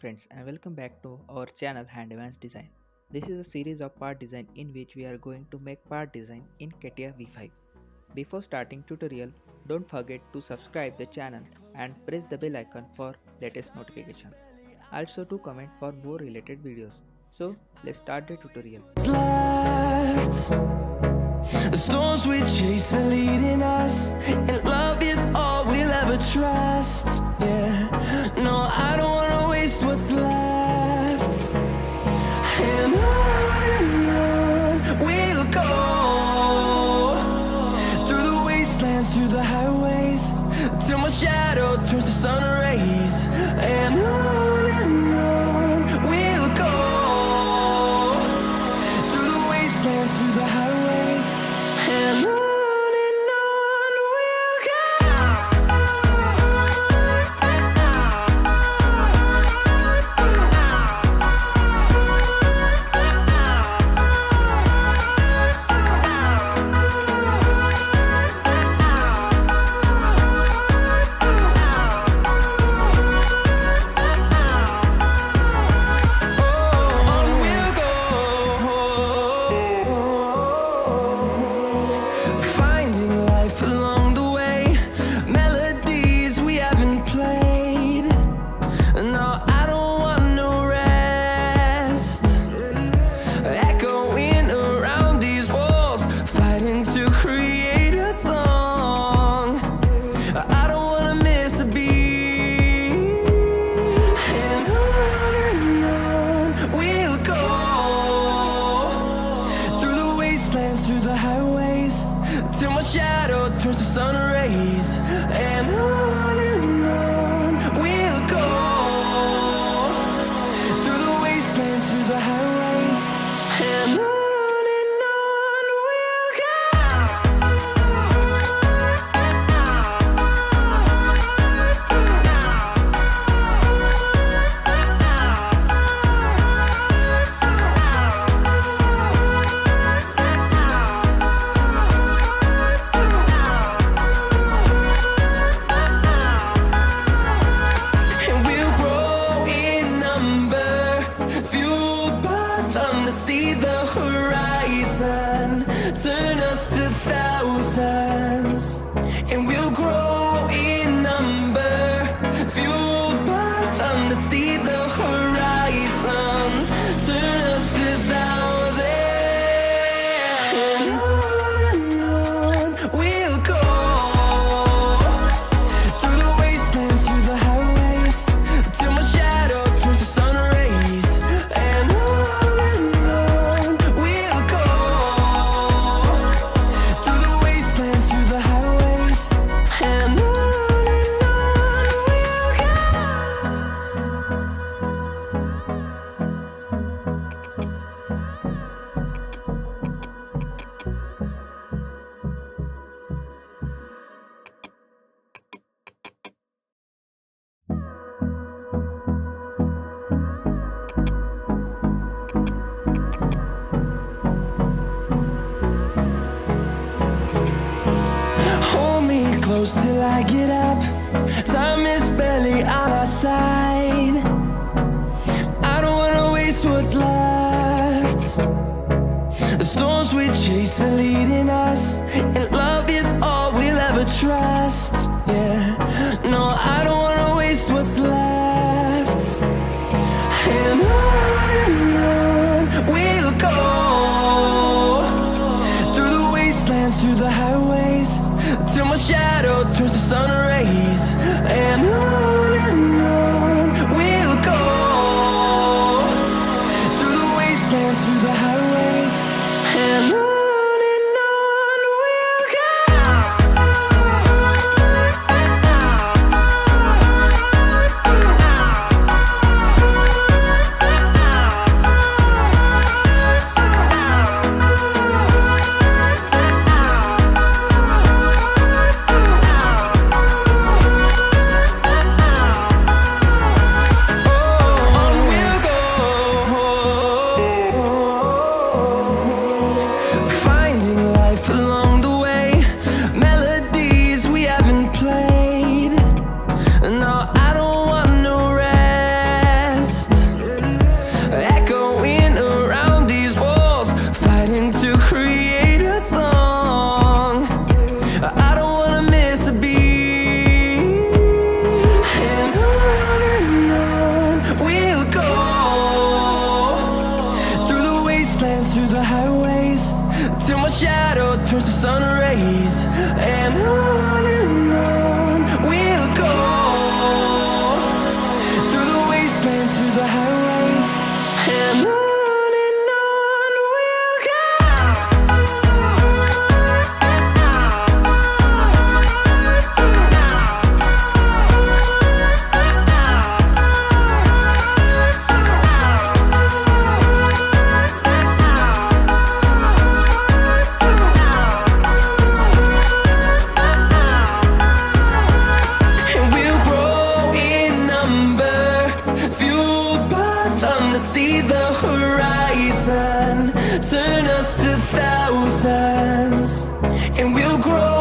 friends, and welcome back to our channel HANDIMAN'S Design. This is a series of part design in which we are going to make part design in Catia V5. Before starting tutorial, don't forget to subscribe the channel and press the bell icon for latest notifications. Also to comment for more related videos. So let's start the tutorial. The storms we chase are leading us, and love is all we'll ever trust. Yeah, no, I don't wanna waste what's left. And on we'll go, through the wastelands, through the highways, till my shadow turns to sun rays. And on we'll go, through the wastelands, through the highways, and on we'll go. Through the highways, till my shadow turns to sun rays. And on we'll go, through the wastelands, through the highways, and on we'll go. See the horizon, turn us to thousands, and we'll grow in number, fueled by them to see the horizon, turn us to thousands, and on we'll go, through the wastelands, through the highways, till my shadow turns to sun rays. And close till I get up. Time is barely on our side. I don't wanna waste what's left. The storms we chase are leading us, and love is all we'll ever trust. Yeah, no, I don't wanna waste what's left. And on we'll go, through the wastelands, through the highways, till my shadow turns to sun rays. And on we'll go, through the wastelands, through the highways, and on we'll through the highways, till my shadow turns to sun rays. And on we'll go, through the wastelands, through the highways. And on we'll go. And we'll grow in number, fueled by them to see the horizon, turn us to thousands. And we'll grow